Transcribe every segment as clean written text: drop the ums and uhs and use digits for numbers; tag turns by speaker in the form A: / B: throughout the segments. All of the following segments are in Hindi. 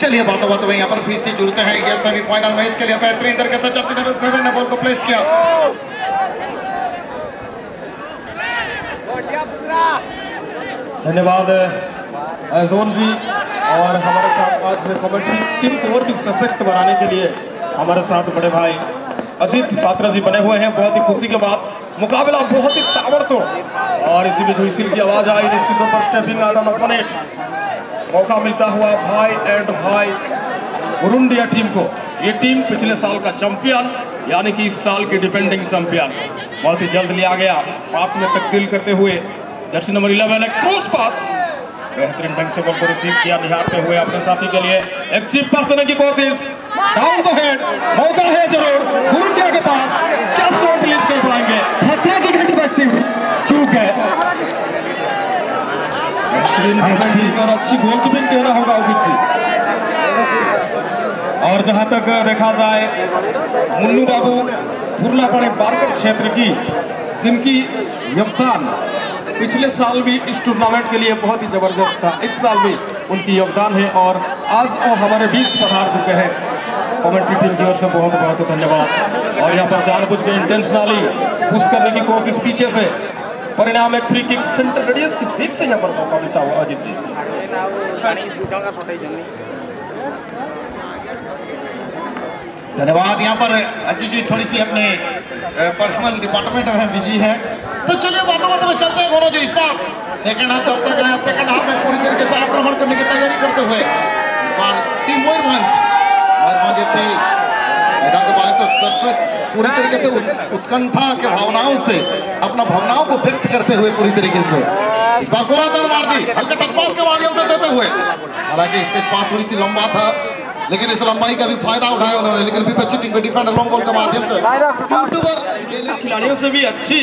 A: चलिए बातों बातों में यहाँ पर फिर से जुड़ते हैं ये सेमीफाइनल मैच के लिए बेहतरीन तरीके से जर्सी नंबर 7 ने बॉल को प्लेस किया।
B: धन्यवाद जोन जी। और हमारे साथ आज कमेंट्री टीम को और भी सशक्त बनाने के लिए हमारे साथ बड़े भाई अजीत पात्रा जी बने हुए हैं। बहुत ही खुशी के बाद मुकाबला बहुत ही ताबड़तोड़ और इसी बीच व्हिसिल की आवाज आई। निश्चित तौर पर स्टेपिंग आउट ऑन ओपोनेंट मौका मिलता हुआ भाई एंड भाई बुरुंडिया टीम को। ये टीम पिछले साल का चैंपियन यानी कि इस साल की डिफेंडिंग चैंपियन बहुत ही जल्द लिया गया। पास में तब्दील करते हुए जर्सी नंबर 11 क्रॉस पास बेहतरीन ढंग से बॉल को रिसीव किया निहारते हुए अपने साथी के लिए एक चिप पास देने की कोशिश। डाउन द हेड मौका है जरूर बुरुंडिया के पास। क्या शॉट रिलीज कर पाएंगे? हत्या की घंटी बजती हुई चूक है और अच्छी गोलकीपिंग कहना होगा उदित जी। और जहां तक देखा जाए मुन्नू बाबू पुरलापड़े बारकर क्षेत्र की जिनकी योगदान पिछले साल भी इस टूर्नामेंट के लिए बहुत ही जबरदस्त था, इस साल भी उनकी योगदान है और आज वो हमारे बीच पधार चुके हैं। कमेंट्री टीम की ओर से बहुत बहुत धन्यवाद। और यहाँ पर जानबूझ के इंटेंशनली पुश करने की कोशिश पीछे से, परिणाम एक फ्री किक सेंटर रेडियस की फिर से यहाँ पर मौका मिलता हुआ अजीत जी।
A: धन्यवाद। यहाँ पर अजीत जी थोड़ी सी अपने पर्सनल डिपार्टमेंट में बिजी है, तो चलिए बातों बातों में चलते हैं। गौरव जी इस बार सेकंड हाफ तक गया, सेकंड हाफ में पूरी तरीके से आक्रमण करने की तैयारी करते हुए इस बार टीम मयूरभंज FC मैदान के बाहर तो दर्शक पूरी तरीके से उत्कंठा के भावनाओं से अपना भावनाओं को व्यक्त करते हुए पूरी तरीके से इस बार गोराचंद मार्डी हल्के टच पास के माध्यम से देते हुए, हालांकि टच पास थोड़ी सी लंबा था लेकिन इस लंबाई का भी फायदा उठाया उन्होंने, लेकिन विपक्षी टीम के डिफेंडर लॉन्ग बॉल के माध्यम से
B: खिलाड़ियों से भी अच्छी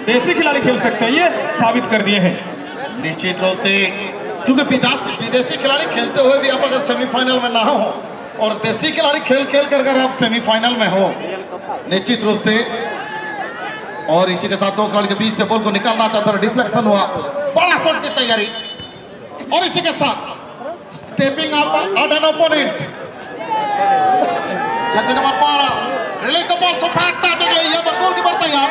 B: देसी खिलाड़ी खेल सकते हैं, ये साबित कर दिए हैं।
A: निश्चित रूप से क्योंकि विदेशी खिलाड़ी खेलते हुए भी आप अगर सेमीफाइनल में ना हो और देसी खिलाड़ी खेल कर अगर आप सेमीफाइनल में हो निश्चित रूप से, और इसी के साथ दो खिलाड़ी के बीच से बॉल को निकालना चाहता है, डिफ्लेक्शन हुआ, बड़ा शॉट की तैयारी और इसी के साथ stepping out an opponent Jersey number 12 release the ball सपाट के लिए यहां पर गोलकीपर तैयार,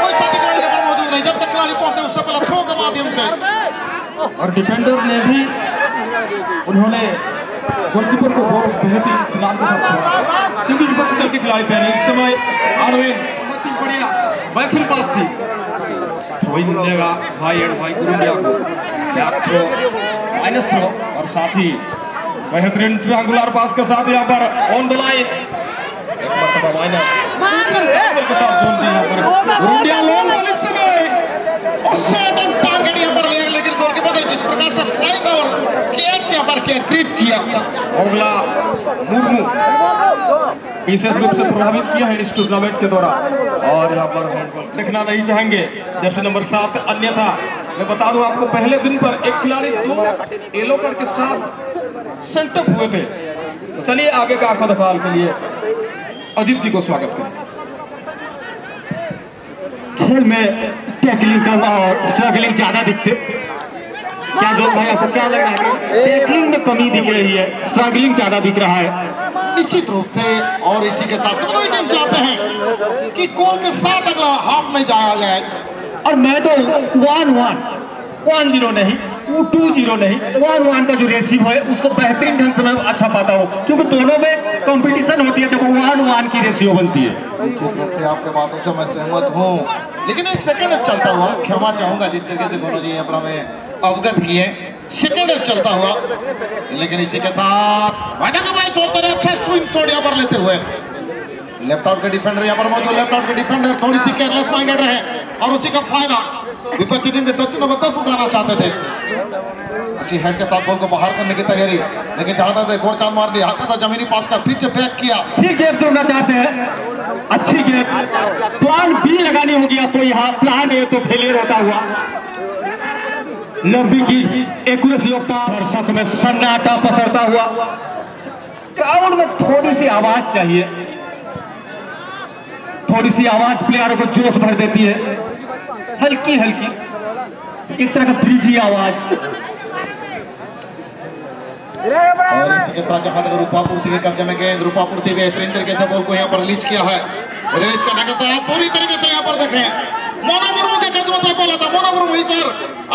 A: कोई साथी खिलाड़ी यहां पर मौजूद नहीं, जब तक खिलाड़ी पहुंचे उससे पहले थ्रो के माध्यम से।
B: और डिफेंडर ने भी उन्होंने गोलकीपर को बहुत बेहतरीन खिलाड़ी के साथ छोड़ा क्योंकि विपक्ष दल के खिलाड़ी थे। इस समय आनविन बहुत ही बढ़िया बैकफील्ड पास थी, थ्रोइंग देगा भाई एंड भाई बुरुंडिया को, बैक थ्रो माइनस थ्रो और साथ ही बेहतरीन ट्रायंगुलर पास के साथ यहाँ पर ऑन द लाइन एक मरतबा माइनस के साथ जोन जी यहाँ पर बुरुंडिया लॉन्ग बॉल इस समय
A: उससे टारगेट यहाँ पर लिया, लेकिन गोलकीपर ने जिस प्रकार से फ्लाइंग और कैच यहाँ पर ग्रिप किया
B: ओगला मुर्मू विशेष रूप से प्रभावित किया है इस टूर्नामेंट के दौरान। और यहाँ पर हैंडबॉल देखना नहीं चाहेंगे जर्सी नंबर 7। अन्यथा मैं बता दूं आपको पहले दिन पर एक खिलाड़ी 2 येलो कार्ड के साथ सेंटअप हुए थे। तो चलिए आगे का आंखों दखाल के लिए अजीत जी को स्वागत करें।
C: खेल में टैकलिंग कम और स्ट्रगलिंग ज्यादा दिखते, क्या दो भाई आपको क्या लग रहा है? टैकलिंग में कमी दिख रही है, स्ट्रगलिंग ज्यादा दिख रहा है
A: निश्चित रूप से। और इसी के साथ दोनों ही टीम चाहते हैं कि गोल के साथ अगला हाफ में जाया जाए,
C: और मैं तो 1-0 नहीं 2-0 नहीं 1-1 का जो रेशियो है उसको बेहतरीन ढंग से मैं अच्छा पाता हूँ, क्योंकि दोनों में कंपटीशन होती है जब 1-1 की रेशियो बनती है।
A: निश्चित रूप से आपके बातों से मैं सहमत हूँ, लेकिन इस सेकंड हाफ चलता हुआ क्षमा चाहूंगा जिस तरीके से गौरव जी अपना में अवगत किए, सेकंड हाफ चलता हुआ, लेकिन इसी के साथ छोड़ते रहे अच्छा स्विंग शॉट यहाँ पर लेते हुए लेफ्ट आउट के डिफेंडर यहाँ पर मौजूद, लेफ्ट आउट के डिफेंडर थोड़ी सी केयरलेस माइंडेड रहे और उसी का फायदा विपक्षी टीम के दक्षिण नंबर 10 उठाना चाहते थे। अच्छी हेड के साथ बॉल को बाहर करने की तैयारी, लेकिन जहां तक गोरचांद मार दिया, हाथ था जमीनी पास का फिर बैक किया,
C: फिर गेम तोड़ना चाहते हैं, अच्छी गेम। प्लान बी लगानी होगी आपको यहाँ, प्लान ए तो फेलियर होता हुआ। लंबी की एक्यूरेसी ऑफ दर्शक में सन्नाटा पसरता हुआ, ग्राउंड में थोड़ी सी आवाज चाहिए, थोड़ी सी आवाज प्लेयरों को जोश भर देती है, हल्की हल्की एक तरह का ब्रिजी आवाज।
A: और इसी के साथ जहां तक रूपापुर के कब्जे में गेंद, रूपापुर बेहतरीन तरीके से बॉल को यहाँ पर रिलीज किया है। रिलीज करने के साथ पूरी तरीके से यहाँ पर देखें मोना मुर्मू के कदम में बॉल आता। मोना मुर्मू इस बार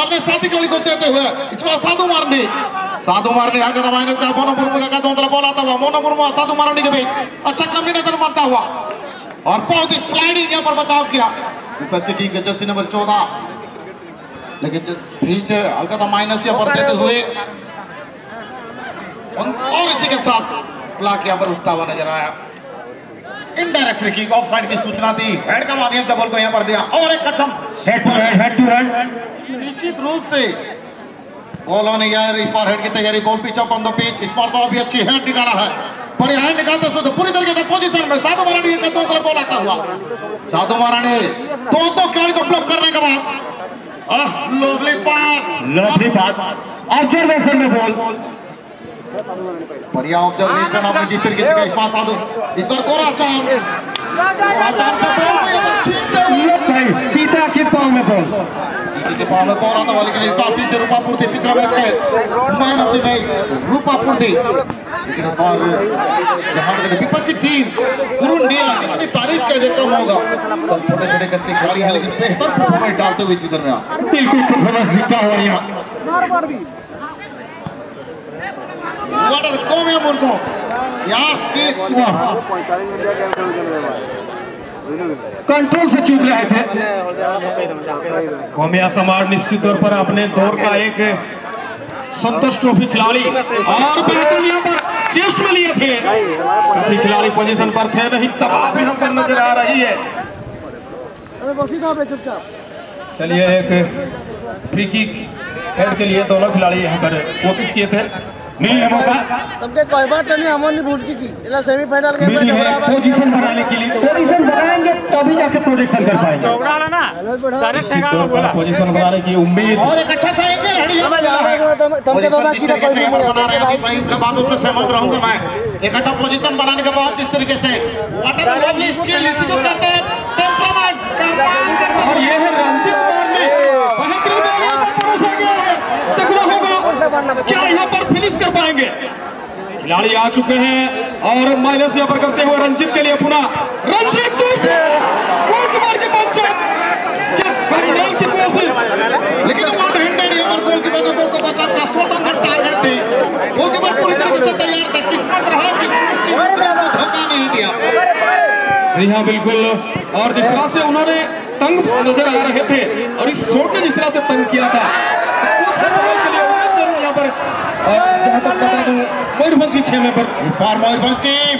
A: अपने साथी खिलाड़ी को देते हुए इस बार साधु मारने आगे माइनस का मोना मुर्मू का कदम में बॉल आता हुआ। मोना मुर्मू साधु मारने के बीच अच्छा कॉम्बिनेशन बनता हुआ और बहुत ही स्लाइडिंग यहाँ पर बचाव किया विपक्षी टीम के जर्सी नंबर 14, लेकिन पीछे अलकता माइनस यहाँ पर देते हुए और इसी के साथ फ्लैग यहाँ पर उठता हुआ नजर आया। Indirect free kick off side की सूचना दी, हेड का माध्यम से बॉल को यहाँ पर दिया और एक कचम
C: हेड टू हेड
A: निश्चित रूप से बॉल होने यार इस बार हेड की तैयारी, ball pitch up on the pitch. इस बार तो अभी अच्छी हेड निकाला है, बड़ी हेड निकालते सो पूरी तरीके से पोजीशन में साधु महाराणी के दो तरफ बॉल आता हुआ। साधु महाराणी दो खिलाड़ी को ब्लॉक करने के बाद लवली पास
C: ऑब्जर्वेशन में बॉल,
A: बढ़िया ऑब्जर्वेशन आपने जिस तरीके से इस बार साधु इस बार कोरा चांद से बॉल को यहाँ छीनते हुए
C: चीता के पांव में बॉल,
A: जीती के पांव में बॉल आता हुआ, लेकिन इस बार पीछे रूपापुर पिछला मैच के man of the match Rupapur, लेकिन इस बार जहां तक विपक्षी टीम कुरुंडिया अपनी तारीफ का जो कम होगा, सब छोटे छोटे करते खिलाड़ी हैं लेकिन बेहतर परफॉर्मेंस डालते हुए इसी दरमियान
C: बिल्कुल परफॉर्मेंस दिखा हुआ यहाँ।
A: What are the Komia Murmu? Yes,
C: control से चूक रहे थे।
B: कोमिया समाज निश्चित तौर पर अपने दौर का एक संतोष ट्रॉफी खिलाड़ी और बेहतर यहाँ पर चेस्ट में लिए थे, सभी खिलाड़ी पोजीशन पर थे, नहीं तबाह यहाँ पर नजर आ रही है। चलिए एक फ्री किक हेड के लिए दोनों खिलाड़ी यहाँ पर कोशिश किए थे, मिली है मौका,
D: कोई बात नहीं, हमने भूल की सेमीफाइनल के
C: मिली है पोजीशन बनाने के लिए, पोजीशन बनाएंगे तभी जाके प्रोजेक्शन कर पाएंगे।
B: निश्चित तौर पर पोजीशन बनाने की उम्मीद
A: और एक अच्छा सा भाई उनका बातों से सहमत रहूंगा मैं। एक अच्छा पोजीशन बनाने के बाद जिस तरीके से स्किल इसी को कहते हैं टेम्परामेंट का पालन करना,
B: और ये है रंजित मारने बेहतरीन बॉल यहाँ पर परोसा गया है, देखना होगा क्या यहाँ पर फिनिश कर पाएंगे। खिलाड़ी आ चुके हैं और माइनस यहाँ पर करते हुए रंजित के लिए पुनः रंजित गोलकीपर की पंच, क्या कमाल की कोशिश,
A: लेकिन वन हैंडेड यहाँ पर गोलकीपर ने बॉल को बचा का स्वतंत्र टारगेट थी, गोलकीपर पूरी तरीके से तैयार था, किस्मत रहा कि धोखा नहीं दिया।
B: जी हाँ बिल्कुल, और जिस तरह से उन्होंने तंग नजर आ रहे थे और इस शॉट ने जिस तरह से तंग किया था, कुछ समय के लिए उन्हें जरूर यहाँ पर जहाँ तक बता दूं मयूरभंज के खेलने पर
A: इस बार मयूरभंज टीम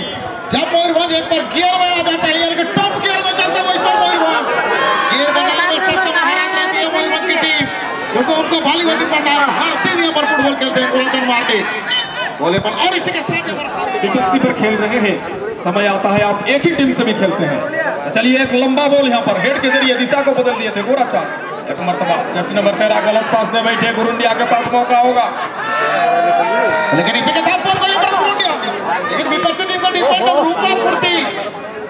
A: जब मयूरभंज एक बार गियर में आ जाता है, यानी कि टॉप गियर में चलता है, इस बार मयूरभंज गियर बजाने में सबसे महाराज रहती है मयूरभंज की टीम, क्योंकि उनको वॉलीबॉल पता है, हर दिन यहाँ पर फुटबॉल खेलते हैं गोलाचंद मार के बोले पर, और इसी के साथ
B: विपक्षी पर खेल रहे हैं, समय आता है आप एक ही टीम से भी खेलते हैं। चलिए एक लंबा बॉल यहाँ पर हेड के जरिए दिशा को बदल दिए थे गोराचा, एक मरतबा जर्सी नंबर 13 गलत पास दे बैठे, कुरुंडिया के पास मौका होगा,
A: लेकिन इसी के साथ बॉल को यहाँ पर कुरुंडिया, लेकिन विपक्षी टीम का डिफेंडर रूपापुर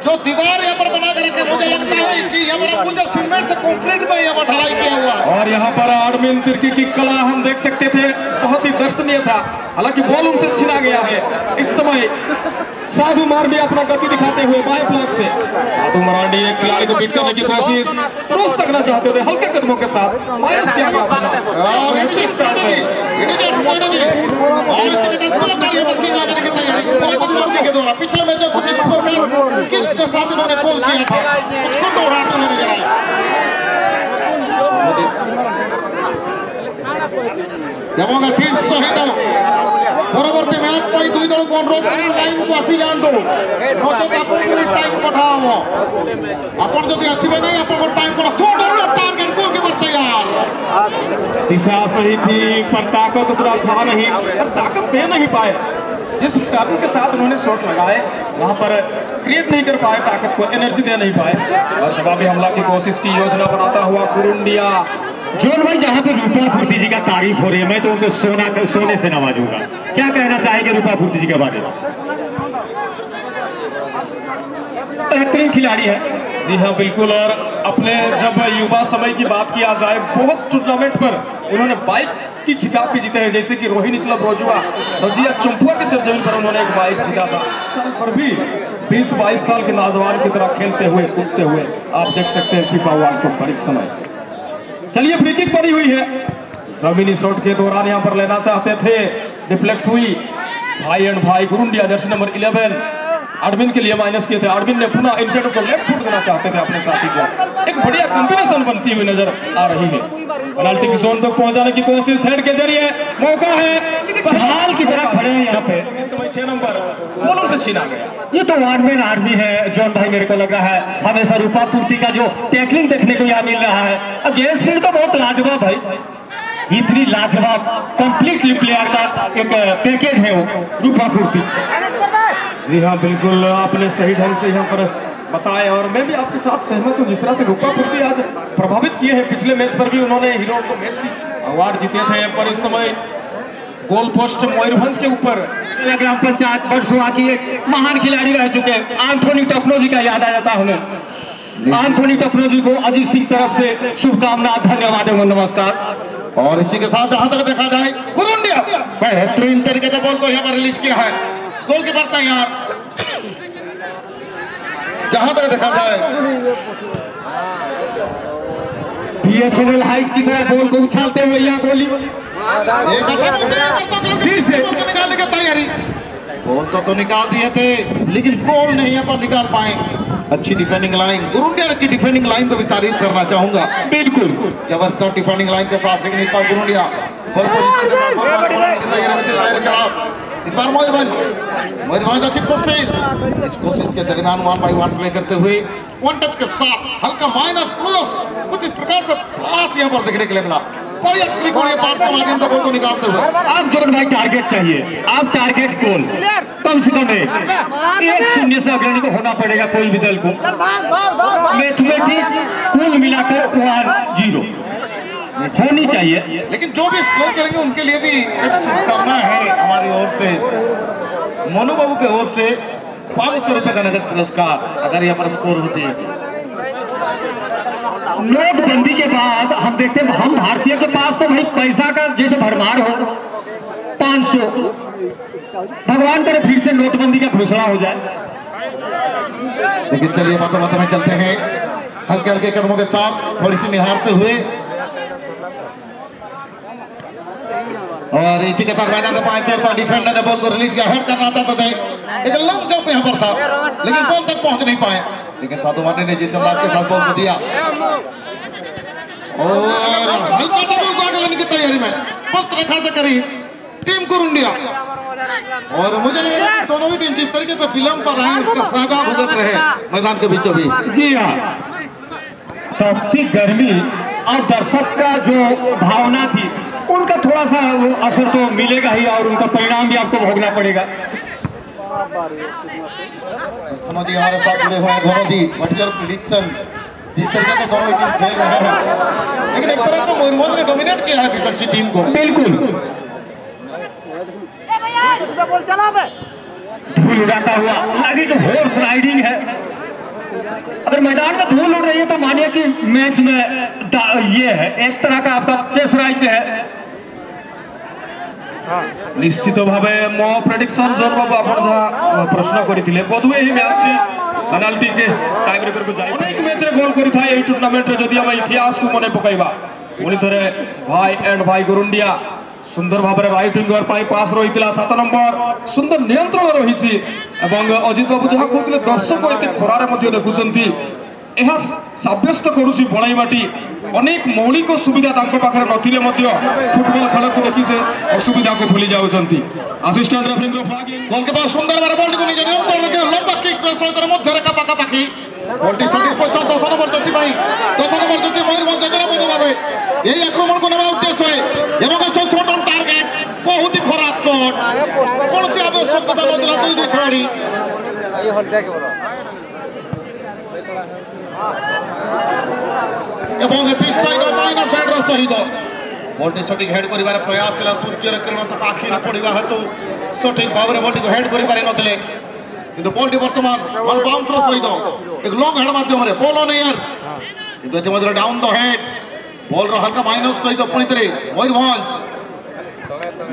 A: जो दीवार यहाँ पर बना कर रखे, मुझे लगता है कि यहाँ पर मुझे सीमेंट से कंक्रीट में यहाँ पर ढलाई किया हुआ है,
B: और यहाँ पर आर्मिन तिर्की की कला हम देख सकते थे, बहुत ही दर्शनीय था, हालांकि बॉल उनसे छीना गया है। इस समय साधु मारंडी अपना गति दिखाते हुए बाएं फ्लैंक से, साधु मारंडी एक खिलाड़ी को बीट करने की कोशिश क्रॉस तकना चाहते थे हल्के कदमों के साथ, माइनस किया गया
A: और के द्वारा पिछले मैच में कुछ इस प्रकार के साथ उन्होंने गोल किया था, उसको दोहराते हुए नजर आए। जब ठीक सहित परवर्ती मैच पर दुई दल को अनुरोध कर लाइन को आसी जान दो, नचेत आपन टाइम पठाओ, आपन जदि आसीबे नहीं आपन टाइम पर शॉट और टारगेट गोल के बाद तैयार।
B: दिशा सही थी पर ताकत उतना था नहीं, और ताकत दे नहीं पाए, जिस काबू के साथ उन्होंने शॉट लगाए वहां पर क्रिएट नहीं कर पाए, ताकत को एनर्जी दे नहीं पाए, और जवाबी हमला की कोशिश की योजना बनाता हुआ कुरुंडिया।
C: जोन भाई जहाँ पे रूपापुर्ती जी का तारीफ हो रही है, मैं तो उनको सोने से नवाजूंगा, क्या कहना चाहेंगे रूपापुर्ती जी के बारे में? बेहतरीन खिलाड़ी है।
B: जी हाँ बिल्कुल, और अपने जब युवा समय की बात किया जाए, बहुत टूर्नामेंट पर उन्होंने बाइक की खिताब भी जीते हैं, जैसे कि रोहिणी क्लब रोजुआ रजिया चंपुआ की सरजमीन पर उन्होंने एक बाइक जीता था। साल पर भी 20-22 साल के नौजवान की तरह खेलते हुए कूदते हुए आप देख सकते हैं फीफा वर्ल्ड कप पर इस समय। चलिए फ्री किक पड़ी हुई है, जमीनी शॉट के दौरान यहाँ पर लेना चाहते थे, डिफ्लेक्ट हुई। भाई एंड भाई गुरुंडिया जर्सी नंबर 11 एडमिन के लिए माइनस किए थे। एडमिन ने पुनः इनसाइड को लेफ्ट फुट देना चाहते थे अपने साथी को। एक बढ़िया कॉम्बिनेशन बनती हुई नजर आ रही है। पेनाल्टी की जोन तक पहुंचाने की कोशिश, हेड के जरिए मौका है,
C: ढाल की तरह खड़े हैं यहाँ पे।
B: इस समय 6 नंबर गोलम से छीना गया।
C: ये तो वार्डमैन आर्मी है जॉन भाई, मेरे को लग रहा है हमेशा रूपा पूर्ति का जो टैकलिंग देखने को यहाँ मिल रहा है। गेम स्पीड तो बहुत लाजवाब भाई, इतनी लाजवाब कंप्लीटली प्लेयर का एक पैकेज है वो रूपा पूर्ति।
B: जी हाँ, बिल्कुल आपने सही ढंग से यहाँ पर बताया और मैं भी आपके साथ सहमत हूँ। जिस तरह से रूपा पूर्ति आज प्रभावित किए हैं, पिछले मैच पर भी उन्होंने हीरो को मैच की अवार्ड जीते थे, पर इस समय गोल पोस्ट मयूरभंज के ऊपर
C: ग्राम पंचायत बरसुआ की एक महान खिलाड़ी रह चुके एंथोनी टोपनो जी का याद आ जाता है हमें। एंथोनी टोपनो जी को अजीत सिंह तरफ से शुभकामना, धन्यवाद एवं नमस्कार।
A: और इसी के साथ जहां तक देखा जाए गुरुंडिया बेहतरीन तरीके से बॉल को यहाँ पर रिलीज किया है, गोलकीपर तैयार। जहां तक देखा जाए
C: बीएसएनएल हाइट की तरह बॉल को उछालते हुए यहाँ गोली
A: एक अच्छा बॉल निकालने की तैयारी। बॉल तो निकाल दिए थे लेकिन गोल नहीं यहाँ पर निकाल पाए। अच्छी डिफेंडिंग लाइन, गुरुंडिया की डिफेंडिंग लाइन को भी तारीफ करना चाहूंगा।
C: बिल्कुल
A: जबरदस्त डिफेंडिंग लाइन के साथ, लेकिन इस बार गुरुंडिया बॉल पोजीशन के साथ इस बार मयूरभंज अच्छी कोशिश, इस कोशिश के दरमियान 1 by 1 प्ले करते हुए 1 टच के साथ हल्का माइनस प्लस कुछ इस प्रकार से प्लस यहाँ पर देखने के लिए मिला। पास के माध्यम से बॉल को निकालते हुए
C: आप जॉन भाई टारगेट चाहिए, आप टारगेट गोल कम से कम 1-0 से अग्रणी को होना पड़ेगा कोई भी दल को। मैथमेटिक्स कुल मिलाकर 1-0 होनी चाहिए।
A: लेकिन जो भी स्कोर करेंगे उनके लिए भी एक शुभकामना है हमारी ओर से, मोनू बाबू की ओर से 500 रुपए का नगद पुरस्कार अगर यहाँ पर स्कोर होती है।
C: नोटबंदी के बाद हम देखते हैं हम भारतीय के पास तो भाई पैसा का जैसे भरमार हो। 500 भगवान करे फिर से नोटबंदी का घोषणा हो जाए।
A: लेकिन चलिए बातों में चलते हैं, हल्के हल्के कदमों के साथ थोड़ी सी निहारते हुए, और इसी के साथ मैदान का 5 ओवर पर डिफेंडर ने बॉल को रिलीज किया। हेड करना चाहता था, एक लॉन्ग जंप यहाँ पर था लेकिन बॉल तक पहुंच नहीं पाए। लेकिन साधु मार्ने ने जिस अंदाज के साथ बॉल को दिया और हल्का बॉल को आगे लेने की तैयारी में पत्र रेखा से करी टीम गुरुंडिया। और मुझे लग रहा है दोनों ही टीम जिस तरीके से फिल्म पर आए उसका साझा भुगत रहे मैदान के बीचों बीच।
C: जी हाँ, तपती गर्मी और दर्शक का जो भावना थी उनका थोड़ा सा वो असर तो मिलेगा ही और उनका परिणाम भी आपको भोगना पड़ेगा।
A: घनो जी हमारे साथ जुड़े हुए हैं। घनो जी, व्हाट योर प्रेडिक्शन? जिस तरीके से दोनों टीम खेल रहे हैं, लेकिन एक तरह से मयूरभंज ने डोमिनेट किया है विपक्षी टीम को।
C: बिल्कुल धूल उड़ाता हुआ लगी तो हॉर्स राइडिंग है। अगर मैदान में धूल उड़ रही है तो मानिए कि मैच में ये है एक तरह का आपका प्रेशराइज है।
B: निश्चित भाव मो प्रेडिक्शन जोन बाबू आप प्रश्न करते बोधुए ही मैच पेनाल्टी के टाइम ब्रेकर को जाए अनेक मैच गोल करता है टूर्नामेंट में। जदि आम इतिहास को मन पकईवा पुणी थे भाई एंड भाई गुरुंडिया सुंदर भाव में राइट विंगर पास रही 7 नंबर सुंदर नियंत्रण रही। अजित बाबू जहाँ कहते दर्शक ये खरारे देखुंट यह सब्यस्त करुच्ची बणाईमाटी अनेक मौलिक सुविधा पाखे नथिले फुटबॉल खेल को देखी से असुविधा को भूली जाऊँगी। असिस्टेंट रेफरी
A: गोलकीपर सुंदर भाव बॉल को निज नियंत्रण लंबा किक सहित मध्यरेखा पाखापाखि बॉलटी सटीक पहुंचा 10 नंबर जर्सी मयूरभंज योजना बोध भाव यही आक्रमण को नेवा उद्देश्य शॉट ऑन टार्गेट बहुत ही खराब शॉट कौन सी आवश्यकता नथिला दुई खिलाड़ी এবং এটি সাইড মাইনাস হেডর সহিত বলটি সঠিক হেড করিবার প্রয়াস ছিল। সূর্যর কিরণ তো আখিরে পড়িবা হেতু সঠিক ভাবে বলটি হেড করি পারি নথিলে কিন্তু বলটি বর্তমান বল বাউন্সর সহিত এক লং হেড মাধ্যমে বল অন এয়ার কিন্তু এতে মধ্যে ডাউন দ হেড বল র হালকা মাইনাস সহিত পুনি tere ময়ূরভঞ্জ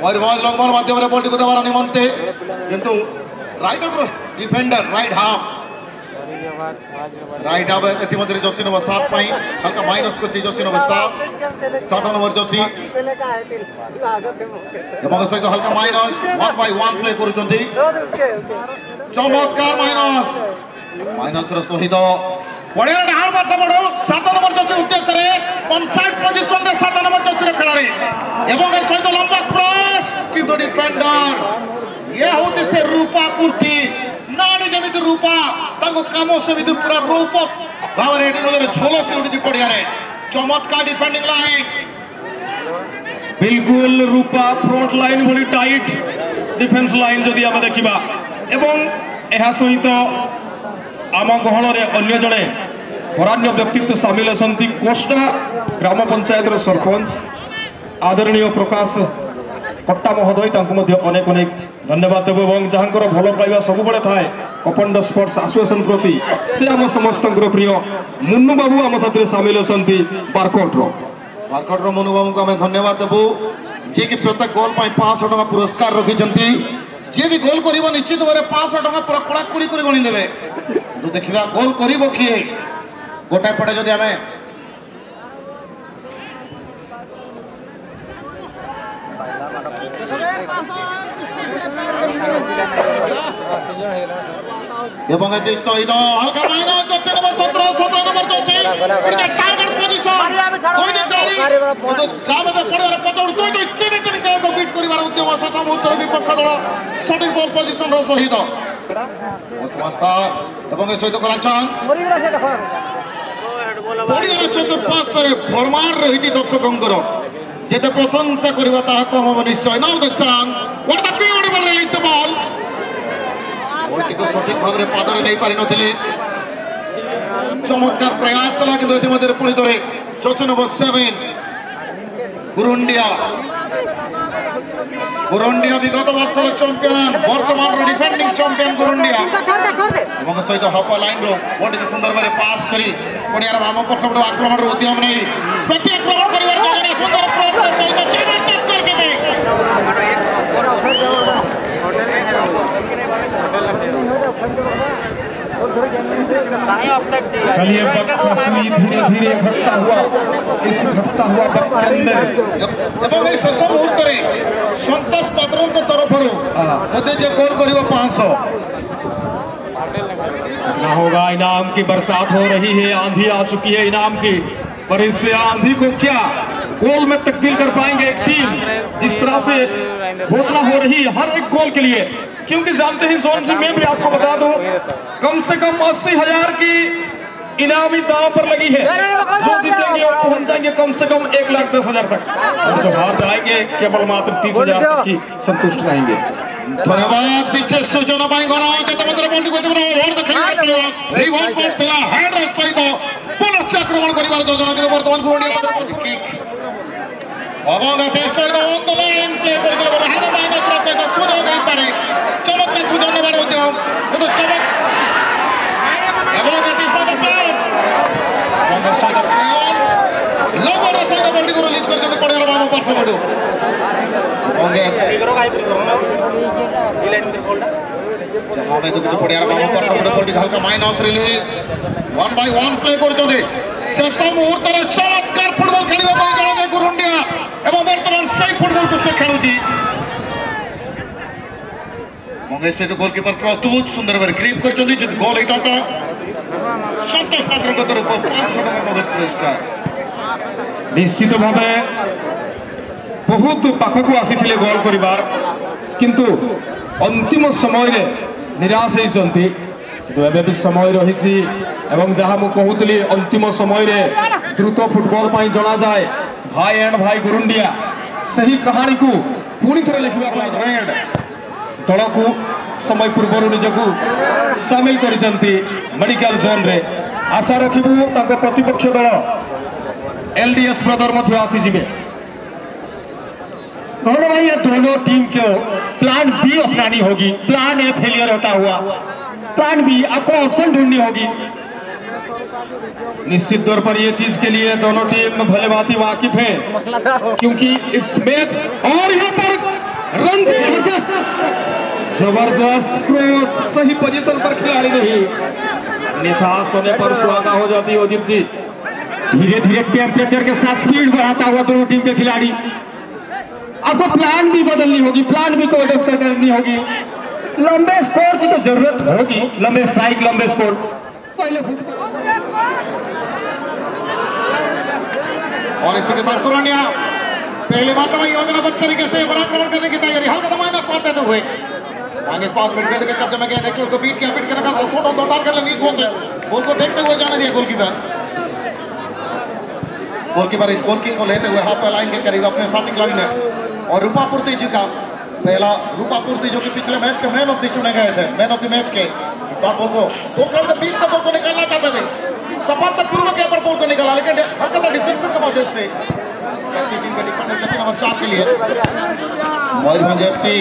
A: मयूरभंज लंग बॉल माध्यम बॉल को देवार निमंते किंतु राइट डिफेंडर राइट हाफ इतिमध्य जर्सी नंबर 7 पाई हल्का माइनस को जर्सी नंबर 7 नंबर जर्सी एवं सहित हल्का माइनस 1/1 प्ले करूचंती चमत्कार माइनस रो सहित बढ़िया हार बाटा बड़ो 7 नंबर जर्सी उद्देश्य रे कॉन्फाइट पोजीशन रे 7 नंबर जर्सी रे खिलाड़ी एवं सहित लंबा क्रॉस किंतु डिफेंडर ये होती से रूपा पूर्ति नाड़ी जमिति रूपा ताको कामो समिति पूरा रूप भावरे निमोदर झोलो से उठी पड़िया रे चमत्कार डिफेंडिंग लाइन
B: बिल्कुल रूपा फ्रंट लाइन भली टाइट डिफेंस लाइन जदि आम देखा एवं यह सहित आम गहन अन्य जड़े वरान्य व्यक्तित्व सामिल अच्छा कोष्टा ग्राम पंचायत सरपंच आदरणीय प्रकाश पट्टा महोदय अनेक अनेक धन्यवाद देव और जहाँ भल पाइबा सब थाए अखंड स्पोर्ट्स एसोसिएशन प्रति से आम समस्त प्रिय मुन्नू बाबू आम साथ सामिल अच्छा
A: बारकोट मुन्नू बाबू को धन्यवाद देवु जी कि प्रत्येक गोल 500 टका पुरस्कार रखिंट जी भी गोल कर निश्चित भाव 500 टका पूरा कड़ाकड़ी कर गणिदेवे तो देखा गोल कर किए गोटाए पटे जदि आम एवं सहित हल्का minus Jersey number 17 number Jersey target position कोई नहीं चली गामे से पड़े पतौड़ 2-2-3 को बीट करिवार उद्यम शेष मुहूर्त विपक्ष दल सठिक बॉल पोजीशन रो सहित एवं सहित कराचान बढ़िया चतुर्पार्श्व रे भरमार रही दर्शकों जेते प्रशंसा करबा ता कम हम निश्चय now the chance what the beautiful release the ball OT को सठिक भाव रे पादरे नहीं पारि नथिले चमत्कार प्रयास तला किंतु इतिमध्ये पुणी धरे जर्सी नंबर 7 गुरुंडिया विगत वर्षर चैंपियन वर्तमान डिफेंडिंग चैंपियन गुरुंडिया एवं सहित हाफ लाइन रो बॉल को सुंदर भाव पास करी पड़ियार वाम पट आक्रमण उद्यम नहीं प्रति आक्रमण करिवार योजना सुंदर क्रॉस रे सहित जबरदस्त कर
B: चलिए तस्वीर धीरे धीरे घटता हुआ इस घटता हुआ वक्त के अंदर
A: एवं शेष मुहूर्त संतोष पात्र तरफ मुझे जो गोल कर 500
B: कितना होगा। इनाम की बरसात हो रही है, आंधी आ चुकी है इनाम की, पर इस आंधी को क्या गोल में तब्दील कर पाएंगे एक टीम जिस तरह से घोषणा हो रही है हर एक गोल के लिए, क्योंकि जानते हैं जोन से मैं भी आपको बता दूं कम से कम 80,000 की इनामी दांव पर लगी है। जो जीतेंगे और पहुंच जाएंगे कम से कम 1,10,000 तक, और जो हार जाएंगे केवल मात्र 30,000 तक ही संतुष्ट रहेंगे।
A: धन्यवाद विशेष सूचना पाई गण जेते मध्य बॉल को देबो ओवर दखिण प्रयास रिवर्स शॉट थिला हेड रे सहित पुनश्च आक्रमण करिवार योजना कि वर्तमान गुरुंडिया पत्र किक अबंग टेस्ट सहित ऑन द लाइन प्ले कर दिले बोले हाथ माइनस रखते तो सुजोग नहीं पारे चमत्कार सुजोग नेबार उद्यम किंतु चमक एवं सहित प्लेन अबंग सहित प्लेन लंबर सहित बॉल को रिलीज कर देते पड़े बाबा पार्श्व बडो जहां में तो पड़ियार बाबा पार्श्व बडो बॉल हल्का माइनस रिलीज 1/1 प्ले करते शेष मुहूर्त रे चमत्कार फुटबॉल खेलिबा पई जणे गुरुंडिया एवं वर्तमान सही फुटबॉल को से खेलुची मंगेश से गोलकीपर प्रस्तुत सुंदर भाव ग्रिप करछथि जदि गोल एटा संतोष पात्र को तरफ 500 टका नगद पुरस्कार
B: निश्चित भाव बहुत पाखक आसी गोल करिबार किंतु अंतिम समय निराश होती तो एबे भी समय रही एवं जहाँ मु कहूली अंतिम समय द्रुत फुटबॉल पर जना जाए भाई एंड भाई गुरुंडिया सही कहानी को पुणी थे लिखा रेड दल को समय पूर्व निजक सामिल कर मेडिकल जोन रे आशा रखिबू प्रतिपक्ष दल एलडीएस ब्रदर आसीजे।
C: दोनों भाई ये दोनों टीम को प्लान बी अपनानी होगी, प्लान ए फेलियर होता हुआ प्लान बी आपको ऑप्शन ढूंढनी होगी।
B: निश्चित तौर पर ये चीज के लिए दोनों टीम भले भांति वाकिफ है क्योंकि इस मैच और यहाँ पर
C: रणजी
B: जबरदस्त क्रॉस, सही पोजीशन पर खिलाड़ी नहीं, अन्यथा सोने पर सुहागा हो जाती है अजीत जी।
C: धीरे धीरे टेम्परेचर के साथ स्पीड बढ़ाता हुआ दोनों टीम के खिलाड़ी। आपको प्लान भी बदलनी होगी, प्लान भी कोड ऑफ करनी होगी। लंबे स्कोर की तो जरूरत होगी, लंबे स्ट्राइक, लंबे स्कोर।
A: और इसी के साथ कुरानिया पहली बार तो योजनाबद्ध तरीके से पराक्रमण करने की तैयारी, हल्का माइनस पास देते हुए पास मिडफील्ड के कब्जे में गए, देखिए उसको बीट किया, बीट करने का फोटो दो टार कर लेंगे गोल से, गोल को देखते हुए जाने दिया गोलकीपर इस गोल की को लेते हुए हाफ लाइन के करीब अपने साथी खिलाड़ी ने। और रूपापूर्ति जी का पहला, रूपापूर्ति जो कि पिछले मैच के मैन ऑफ द चुने गए थे, मैन ऑफ द मैच के, इस बार बॉल को दो खेल के बीच से बॉल को निकालना चाहते थे, सफलतापूर्वक यहाँ पर बॉल को निकाला, लेकिन हल्का डिफेंसिव की वजह से अच्छी टीम का डिफेंडर जैसे नंबर 4 के लिए मयूरभंज एफसी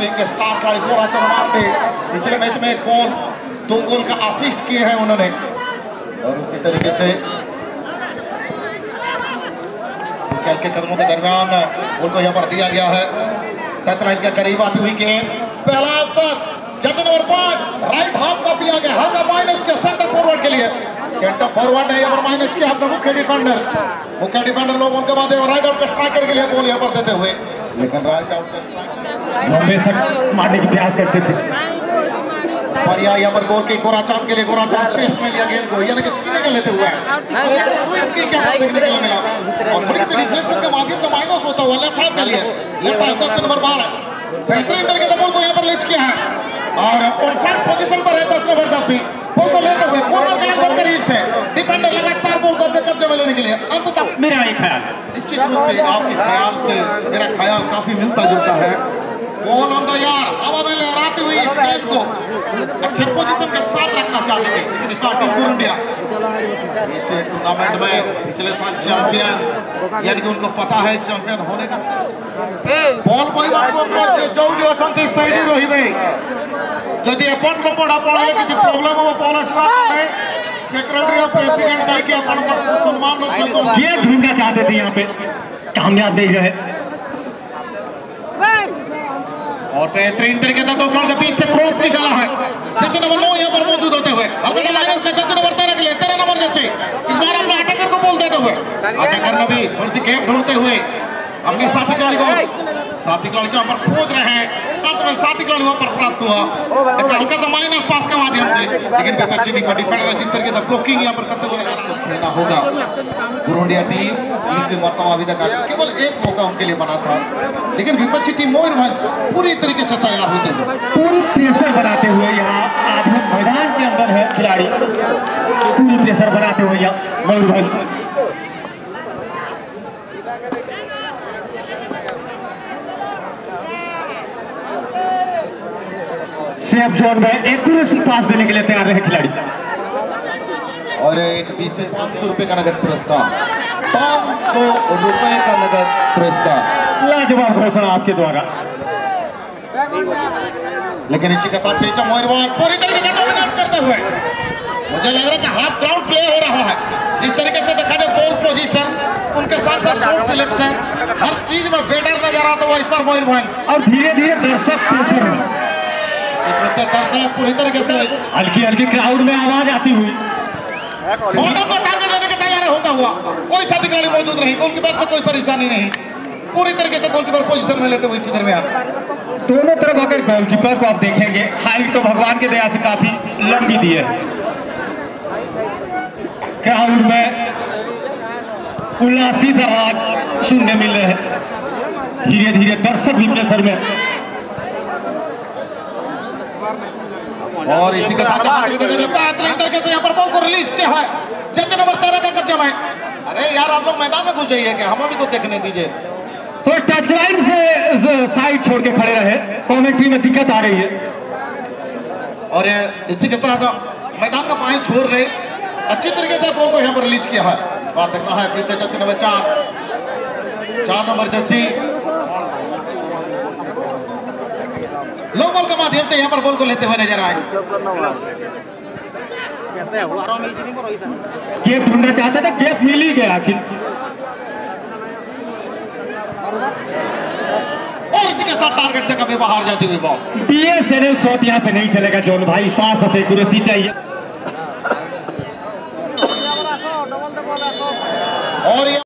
A: के स्टार खिलाड़ी गोरा चरवार ने पिछले मैच में गोल, 2 गोल का असिस्ट किए हैं उन्होंने। और उसी तरीके से खेल के कदमों के दरमियान गोल को यहाँ पर दिया गया है, टच लाइन के करीब आती हुई गेंद, पहला अवसर जगह नंबर 5 राइट हाफ का दिया गया, हल्का माइनस के सेंटर फॉरवर्ड के लिए, सेंटर फॉरवर्ड है यहाँ पर माइनस किया अपना मुख्य डिफेंडर लोग, उनके बाद राइट आउट के स्ट्राइकर के लिए बॉल यहाँ पर देते हुए, लेकिन राइट आउट के स्ट्राइकर
C: लंबे शॉट मारने की प्रयास करते थे।
A: और यहाँ पर गोल की गोरा चांद के लिए, गोरा चांद चेस्ट में लिया गेंद को, यानी कि सीने के लेते हुए क्या देखने के लिए मिला, और थोड़ी सी रिफ्लेक्शन के माध्यम से माइनस होता हुआ लेफ्ट हाफ के लिए, लेफ्ट हाफ का नंबर 12 बेहतरीन तरीके से बॉल को यहाँ पर लिच किया है, और ऑनसाइड पोजीशन पर है 10 नंबर 10 बॉल को लेते हुए कॉर्नर के लगभग करीब से डिफेंडर लगातार बॉल को अपने कब्जे में लेने के लिए। अंत तक
C: मेरा एक ख्याल,
A: निश्चित रूप से आपके ख्याल से मेरा ख्याल काफी मिलता जुलता है। बॉल ऑन द यार, हवा में लहराती हुई इस गेंद को अच्छे पोजीशन के साथ रखना चाहते थे, लेकिन इस बार टीम कुरुंडिया इस टूर्नामेंट में पिछले साल चैंपियन, यानी कि उनको पता है चैंपियन होने का। बॉल परिवर्तन जो अछंती साइड रहिबे, जदि एपन सपोर्ट आपने किसी प्रॉब्लम हो बॉल असवा है, सेक्रेटरी ऑफ प्रेसिडेंट जाके अपन का सम्मान
C: ये ढूंढना चाहते थे, यहाँ पे कामयाब नहीं रहे।
A: और बेहतरीन तरीके से 2 खेल के बीच से क्रॉस निकाला है, जज नंबर 9 यहाँ पर मौजूद होते हुए, हल्का माइनस का जज नंबर 13 के लिए, 13 नंबर जज इस बार अपने अटैकर को बोल देते हुए, अटैकर ने भी थोड़ी सी गैप ढूंढते हुए अपने साथी खिलाड़ी को यहाँ पर खोज रहे हैं, अंत में साथी खिलाड़ी वहाँ पर प्राप्त हुआ, हल्का सा माइनस पास के माध्यम से, लेकिन विपक्षी टीम का डिफेंडर जिस तरीके से ब्लॉकिंग यहाँ पर करते हुए खेलना होगा। कुरुंडिया टीम एक भी मौका अभी तक केवल एक मौका उनके लिए बना था, लेकिन विपक्षी टीम मयूरभंज पूरी तरीके से तैयार होते हुए,
C: पूरी प्रेशर बनाते हुए यहाँ आधे मैदान के अंदर है खिलाड़ी, पूरी प्रेशर बनाते हुए यहाँ मयूरभंज। सेफ जोन में एक्यूरेसी पास देने के लिए तैयार रहे खिलाड़ी।
A: और एक 20 से 500 रुपए का नगद पुरस्कार, 500 रुपए का नगद पुरस्कार,
C: लाजवाब घोषणा आपके द्वारा।
A: लेकिन इसी के साथ पीछे मयूरभंज पूरी तरीके से डोमिनेट करते हुए, मुझे लग रहा है कि हाफ ग्राउंड प्ले हो रहा है, जिस तरीके से देखा जाए बॉल पोजीशन, उनके साथ साथ शॉट सिलेक्शन, हर चीज में बेटर नजर आता हुआ इस बार मयूरभंज।
C: और धीरे धीरे दर्शक प्रेशर में,
A: दर्शक पूरी तरीके से
C: हल्की हल्की क्राउड में आवाज आती हुई,
A: छोटा तो टारगेट लेने के तैयार होता हुआ, कोई सा खिलाड़ी मौजूद नहीं, गोलकीपर से कोई परेशानी नहीं, पूरी तरीके से गोलकीपर पोजीशन में लेते हुए इसी दरमियान
C: दोनों तरफ अगर गोलकीपर को आप देखेंगे, हाइट तो भगवान की दया से काफी लंबी दी है। क्राउड में उल्लासित आवाज सुनने मिल रहे हैं, धीरे धीरे दर्शक भी प्रेशर में।
A: और इसी के साथ बेहतरीन तरीके से यहाँ पर बॉल को रिलीज किया है, जज नंबर 13 का कब्जे में। अरे यार आप लोग मैदान में घुस जाइए, कि हमें भी तो देखने दीजिए।
C: तो टच लाइन से साइड छोड़ के खड़े रहे, कमेंट्री में दिक्कत आ रही है।
A: और इसी के साथ मैदान का पानी छोड़ रहे, अच्छी तरीके से बॉल को यहाँ पर रिलीज किया है। बात देखना है पीछे जर्सी नंबर 4 नंबर जर्सी लो बॉल के माध्यम से यहाँ पर बॉल को लेते हुए नजर आए।
C: गेप ढूंढना चाहता था, गेप मिल ही गया आखिर।
A: था टारगेट से कभी बाहर जाती हुई बॉल।
C: BSNL शॉट यहाँ पे नहीं चलेगा जॉन भाई, पास ऑफ एक्यूरेसी चाहिए।
A: और